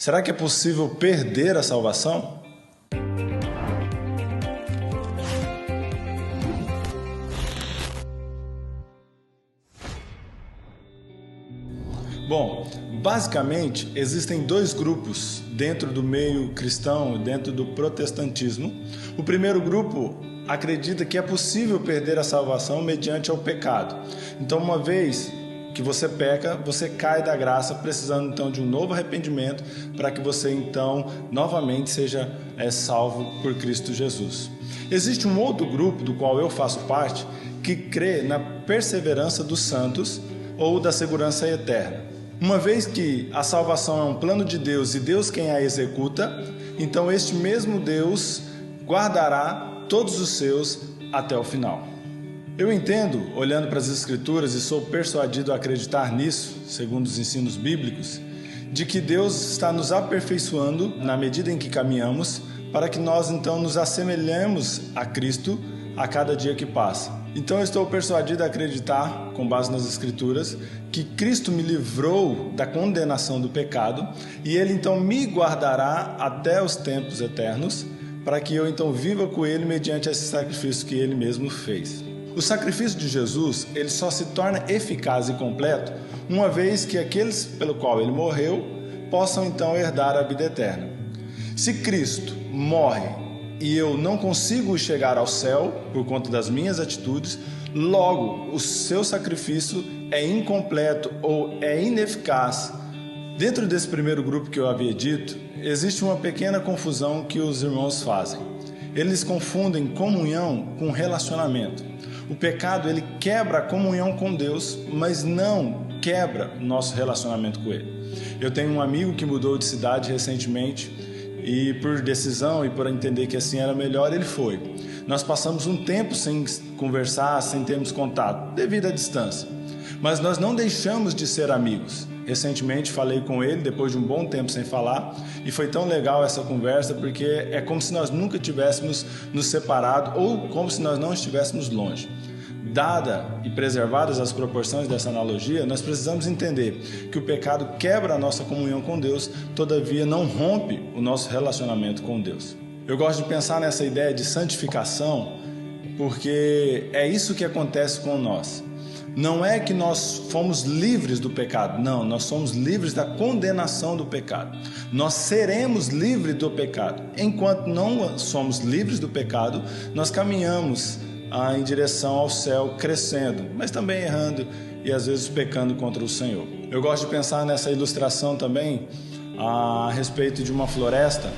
Será que é possível perder a salvação? Bom, basicamente existem dois grupos dentro do meio cristão, dentro do protestantismo. O primeiro grupo acredita que é possível perder a salvação mediante o pecado. Então, uma vez que você peca, você cai da graça, precisando então de um novo arrependimento para que você então novamente seja salvo por Cristo Jesus. Existe um outro grupo do qual eu faço parte que crê na perseverança dos santos ou da segurança eterna. Uma vez que a salvação é um plano de Deus e Deus quem a executa, então este mesmo Deus guardará todos os seus até o final. Eu entendo, olhando para as Escrituras, e sou persuadido a acreditar nisso, segundo os ensinos bíblicos, de que Deus está nos aperfeiçoando na medida em que caminhamos, para que nós então nos assemelhemos a Cristo a cada dia que passa. Então eu estou persuadido a acreditar, com base nas Escrituras, que Cristo me livrou da condenação do pecado e Ele então me guardará até os tempos eternos, para que eu então viva com Ele mediante esse sacrifício que Ele mesmo fez. O sacrifício de Jesus, ele só se torna eficaz e completo uma vez que aqueles pelo qual ele morreu possam então herdar a vida eterna. Se Cristo morre e eu não consigo chegar ao céu por conta das minhas atitudes, logo o seu sacrifício é incompleto ou é ineficaz. Dentro desse primeiro grupo que eu havia dito, existe uma pequena confusão que os irmãos fazem. Eles confundem comunhão com relacionamento. O pecado, ele quebra a comunhão com Deus, mas não quebra o nosso relacionamento com Ele. Eu tenho um amigo que mudou de cidade recentemente e por decisão e por entender que assim era melhor, ele foi. Nós passamos um tempo sem conversar, sem termos contato, devido à distância. Mas nós não deixamos de ser amigos. Recentemente falei com ele, depois de um bom tempo sem falar, e foi tão legal essa conversa, porque é como se nós nunca tivéssemos nos separado ou como se nós não estivéssemos longe. Dada e preservadas as proporções dessa analogia, nós precisamos entender que o pecado quebra a nossa comunhão com Deus, todavia não rompe o nosso relacionamento com Deus. Eu gosto de pensar nessa ideia de santificação, porque é isso que acontece com nós. Não é que nós fomos livres do pecado, não, nós somos livres da condenação do pecado. Nós seremos livres do pecado. Enquanto não somos livres do pecado, nós caminhamos em direção ao céu, crescendo, mas também errando e às vezes pecando contra o Senhor. Eu gosto de pensar nessa ilustração também a respeito de uma floresta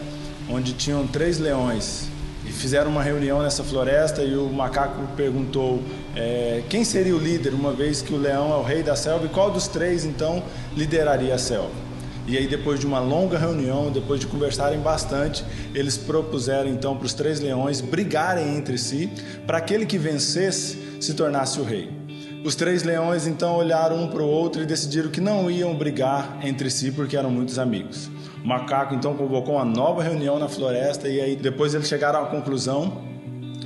onde tinham 3 leões. E fizeram uma reunião nessa floresta e o macaco perguntou quem seria o líder, uma vez que o leão é o rei da selva, e qual dos 3 então lideraria a selva. E aí, depois de uma longa reunião, depois de conversarem bastante, eles propuseram então para os 3 leões brigarem entre si, para aquele que vencesse se tornasse o rei. Os 3 leões então olharam um para o outro e decidiram que não iam brigar entre si porque eram muitos amigos. O macaco então convocou uma nova reunião na floresta e aí depois eles chegaram à conclusão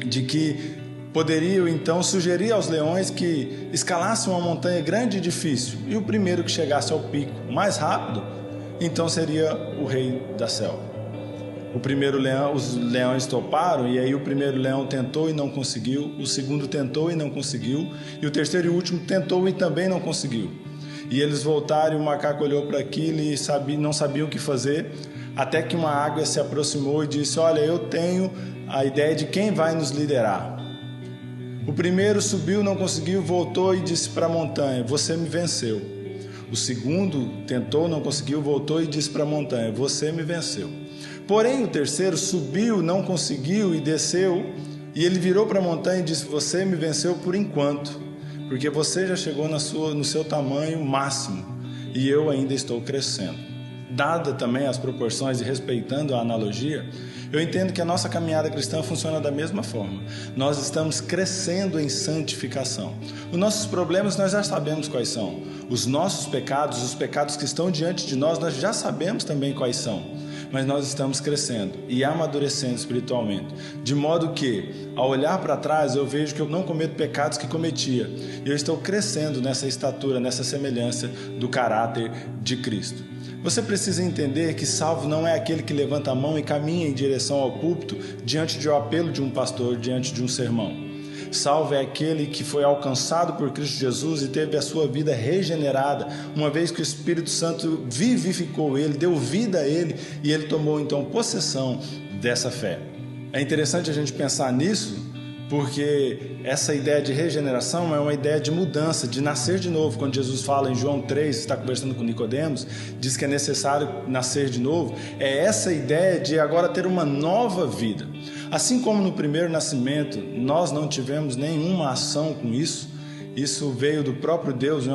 de que poderiam então sugerir aos leões que escalassem uma montanha grande e difícil, e o primeiro que chegasse ao pico mais rápido, então seria o rei da selva. O primeiro leão, os leões toparam, e aí o primeiro leão tentou e não conseguiu, o segundo tentou e não conseguiu, e o terceiro e último tentou e também não conseguiu. E eles voltaram e o macaco olhou para aquilo e não sabia o que fazer, até que uma águia se aproximou e disse: olha, eu tenho a ideia de quem vai nos liderar. O primeiro subiu, não conseguiu, voltou e disse para a montanha: você me venceu. O segundo tentou, não conseguiu, voltou e disse para a montanha: você me venceu. Porém o terceiro subiu, não conseguiu e desceu, e ele virou para a montanha e disse: você me venceu por enquanto, porque você já chegou no seu tamanho máximo e eu ainda estou crescendo. Dada também as proporções e respeitando a analogia, eu entendo que a nossa caminhada cristã funciona da mesma forma. Nós estamos crescendo em santificação. Os nossos problemas nós já sabemos quais são. Os nossos pecados, os pecados que estão diante de nós, nós já sabemos também quais são. Mas nós estamos crescendo e amadurecendo espiritualmente. De modo que, ao olhar para trás, eu vejo que eu não cometo pecados que cometia. E eu estou crescendo nessa estatura, nessa semelhança do caráter de Cristo. Você precisa entender que salvo não é aquele que levanta a mão e caminha em direção ao púlpito diante do apelo de um pastor, diante de um sermão. Salvo é aquele que foi alcançado por Cristo Jesus e teve a sua vida regenerada, uma vez que o Espírito Santo vivificou ele, deu vida a ele e ele tomou então possessão dessa fé. É interessante a gente pensar nisso, porque essa ideia de regeneração é uma ideia de mudança, de nascer de novo. Quando Jesus fala em João 3, está conversando com Nicodemos, diz que é necessário nascer de novo. É essa ideia de agora ter uma nova vida. Assim como no primeiro nascimento nós não tivemos nenhuma ação com isso, isso veio do próprio Deus,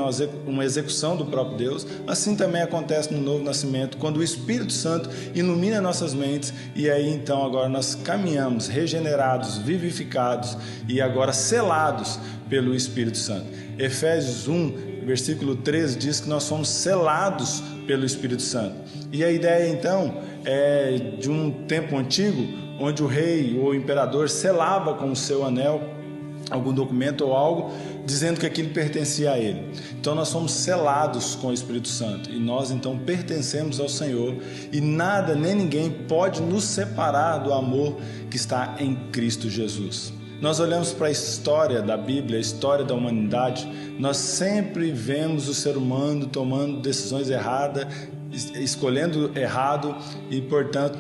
uma execução do próprio Deus, assim também acontece no novo nascimento, quando o Espírito Santo ilumina nossas mentes e aí então agora nós caminhamos regenerados, vivificados e agora selados pelo Espírito Santo. Efésios 1, versículo 13 diz que nós somos selados pelo Espírito Santo. E a ideia então é de um tempo antigo, onde o rei ou o imperador selava com o seu anel algum documento ou algo, dizendo que aquilo pertencia a ele. Então nós somos selados com o Espírito Santo e nós então pertencemos ao Senhor e nada nem ninguém pode nos separar do amor que está em Cristo Jesus. Nós olhamos para a história da Bíblia, a história da humanidade, nós sempre vemos o ser humano tomando decisões erradas, escolhendo errado e, portanto,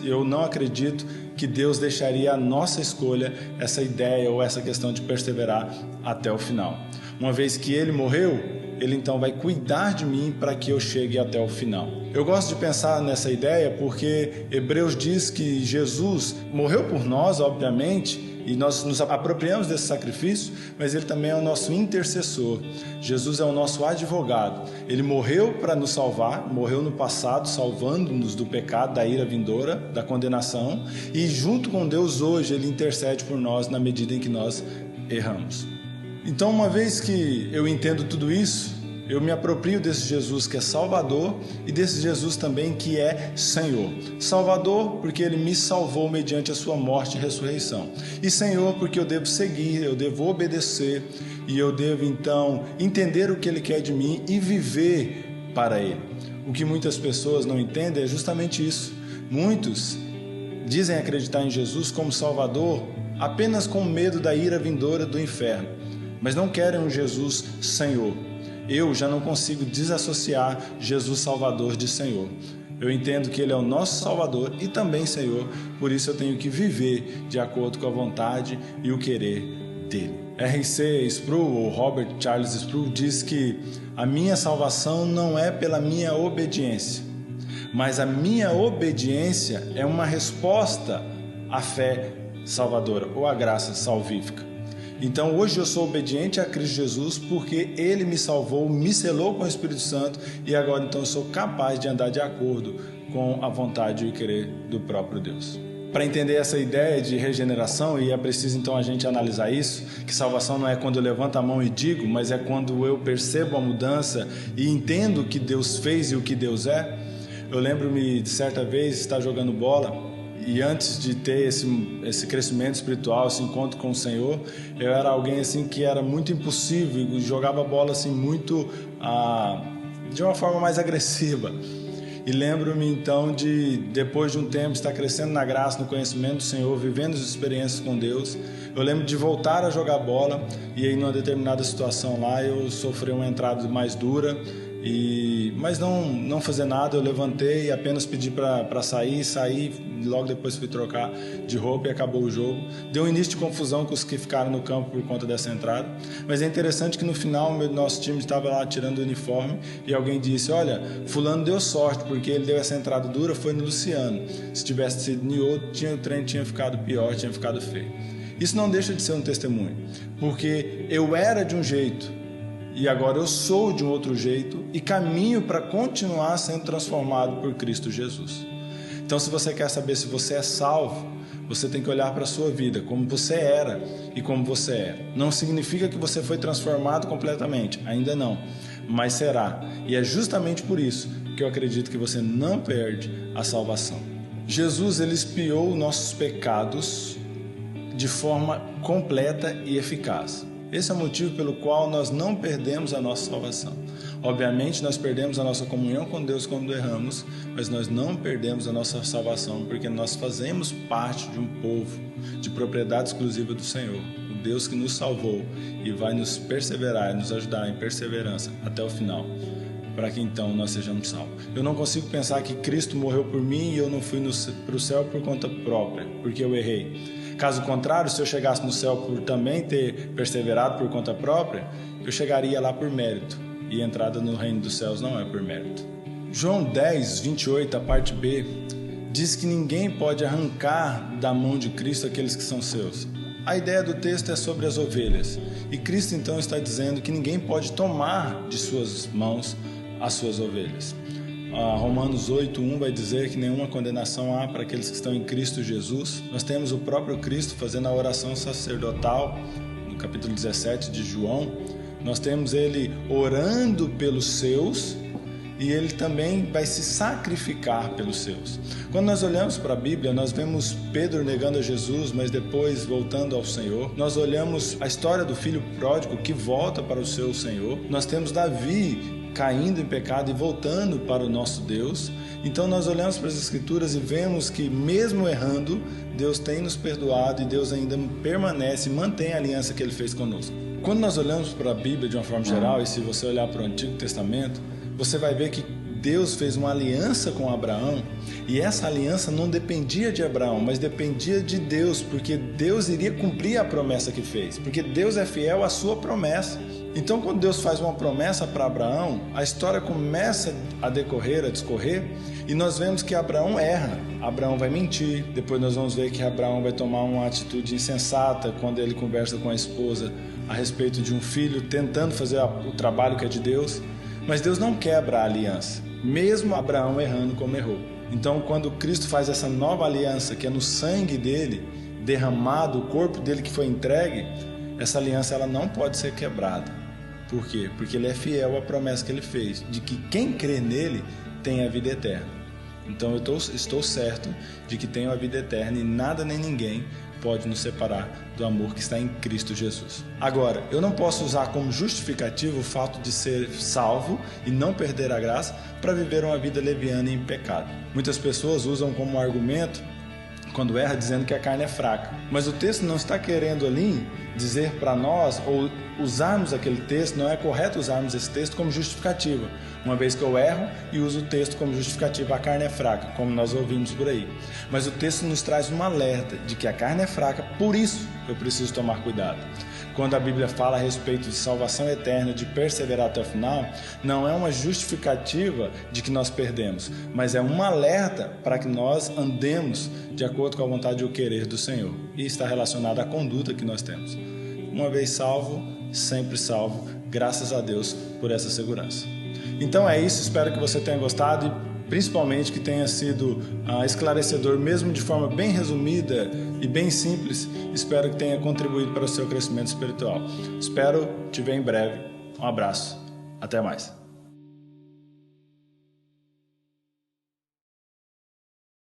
eu não acredito que Deus deixaria a nossa escolha, essa ideia ou essa questão de perseverar até o final. Uma vez que Ele morreu, Ele então vai cuidar de mim para que eu chegue até o final. Eu gosto de pensar nessa ideia porque Hebreus diz que Jesus morreu por nós, obviamente, e nós nos apropriamos desse sacrifício, mas Ele também é o nosso intercessor. Jesus é o nosso advogado. Ele morreu para nos salvar, morreu no passado, salvando-nos do pecado, da ira vindoura, da condenação, e junto com Deus hoje Ele intercede por nós na medida em que nós erramos. Então, uma vez que eu entendo tudo isso, eu me aproprio desse Jesus que é Salvador e desse Jesus também que é Senhor. Salvador porque Ele me salvou mediante a sua morte e ressurreição. E Senhor porque eu devo seguir, eu devo obedecer e eu devo então entender o que Ele quer de mim e viver para Ele. O que muitas pessoas não entendem é justamente isso. Muitos dizem acreditar em Jesus como Salvador apenas com medo da ira vindoura do inferno, mas não querem um Jesus Senhor. Eu já não consigo desassociar Jesus Salvador de Senhor. Eu entendo que Ele é o nosso Salvador e também Senhor, por isso eu tenho que viver de acordo com a vontade e o querer dEle. R.C. Sproul, ou Robert Charles Sproul, diz que a minha salvação não é pela minha obediência, mas a minha obediência é uma resposta à fé salvadora ou à graça salvífica. Então hoje eu sou obediente a Cristo Jesus porque Ele me salvou, me selou com o Espírito Santo e agora então eu sou capaz de andar de acordo com a vontade e o querer do próprio Deus. Para entender essa ideia de regeneração, e é preciso então a gente analisar isso, que salvação não é quando eu levanto a mão e digo, mas é quando eu percebo a mudança e entendo o que Deus fez e o que Deus é. Eu lembro-me de certa vez estar jogando bola e antes de ter esse crescimento espiritual, esse encontro com o Senhor, eu era alguém assim que era muito impulsivo e jogava bola assim muito de uma forma mais agressiva. E lembro-me então de, depois de um tempo, estar crescendo na graça, no conhecimento do Senhor, vivendo as experiências com Deus. Eu lembro de voltar a jogar bola e aí numa determinada situação lá eu sofri uma entrada mais dura, mas não fazer nada. Eu levantei e apenas pedi para sair, logo depois fui trocar de roupa e acabou o jogo. Deu um início de confusão com os que ficaram no campo por conta dessa entrada, mas é interessante que no final o nosso time estava lá tirando o uniforme e alguém disse: olha, fulano deu sorte porque ele deu essa entrada dura, foi no Luciano, se tivesse sido em outro, o trem tinha ficado pior, tinha ficado feio. Isso não deixa de ser um testemunho, porque eu era de um jeito e agora eu sou de um outro jeito e caminho para continuar sendo transformado por Cristo Jesus. Então, se você quer saber se você é salvo, você tem que olhar para a sua vida, como você era e como você é. Não significa que você foi transformado completamente, ainda não, mas será. E é justamente por isso que eu acredito que você não perde a salvação. Jesus, Ele expiou nossos pecados de forma completa e eficaz. Esse é o motivo pelo qual nós não perdemos a nossa salvação. Obviamente nós perdemos a nossa comunhão com Deus quando erramos, mas nós não perdemos a nossa salvação, porque nós fazemos parte de um povo, de propriedade exclusiva do Senhor, o Deus que nos salvou e vai nos perseverar e nos ajudar em perseverança até o final, para que então nós sejamos salvos. Eu não consigo pensar que Cristo morreu por mim e eu não fui para o céu por conta própria, porque eu errei. Caso contrário, se eu chegasse no céu por também ter perseverado por conta própria, eu chegaria lá por mérito, e a entrada no reino dos céus não é por mérito. João 10, 28, a parte B, diz que ninguém pode arrancar da mão de Cristo aqueles que são seus. A ideia do texto é sobre as ovelhas, e Cristo então está dizendo que ninguém pode tomar de suas mãos as suas ovelhas. Romanos 8:1 vai dizer que nenhuma condenação há para aqueles que estão em Cristo Jesus. Nós temos o próprio Cristo fazendo a oração sacerdotal no capítulo 17 de João. Nós temos ele orando pelos seus e ele também vai se sacrificar pelos seus. Quando nós olhamos para a Bíblia, nós vemos Pedro negando a Jesus, mas depois voltando ao Senhor. Nós olhamos a história do filho pródigo que volta para o seu Senhor. Nós temos Davi caindo em pecado e voltando para o nosso Deus. Então nós olhamos para as Escrituras e vemos que mesmo errando, Deus tem nos perdoado e Deus ainda permanece, mantém a aliança que Ele fez conosco. Quando nós olhamos para a Bíblia de uma forma geral, e se você olhar para o Antigo Testamento, você vai ver que Deus fez uma aliança com Abraão, e essa aliança não dependia de Abraão, mas dependia de Deus, porque Deus iria cumprir a promessa que fez, porque Deus é fiel à sua promessa. Então, quando Deus faz uma promessa para Abraão, a história começa a decorrer, a discorrer, e nós vemos que Abraão erra. Abraão vai mentir, depois nós vamos ver que Abraão vai tomar uma atitude insensata quando ele conversa com a esposa a respeito de um filho, tentando fazer o trabalho que é de Deus. Mas Deus não quebra a aliança, mesmo Abraão errando como errou. Então, quando Cristo faz essa nova aliança, que é no sangue dele, derramado, o corpo dele que foi entregue, essa aliança ela não pode ser quebrada. Por quê? Porque ele é fiel à promessa que ele fez, de que quem crê nele tem a vida eterna. Então eu estou certo de que tenho a vida eterna e nada nem ninguém pode nos separar do amor que está em Cristo Jesus. Agora, eu não posso usar como justificativo o fato de ser salvo e não perder a graça para viver uma vida leviana e em pecado. Muitas pessoas usam como argumento quando erra, dizendo que a carne é fraca. Mas o texto não está querendo ali dizer para nós, ou usarmos aquele texto, não é correto usarmos esse texto como justificativa. Uma vez que eu erro e uso o texto como justificativa, a carne é fraca, como nós ouvimos por aí. Mas o texto nos traz um alerta de que a carne é fraca, por isso eu preciso tomar cuidado. Quando a Bíblia fala a respeito de salvação eterna, de perseverar até o final, não é uma justificativa de que nós perdemos, mas é um alerta para que nós andemos de acordo com a vontade e o querer do Senhor. E está relacionado à conduta que nós temos. Uma vez salvo, sempre salvo, graças a Deus por essa segurança. Então é isso, espero que você tenha gostado e principalmente que tenha sido esclarecedor, mesmo de forma bem resumida e bem simples. Espero que tenha contribuído para o seu crescimento espiritual. Espero te ver em breve. Um abraço. Até mais.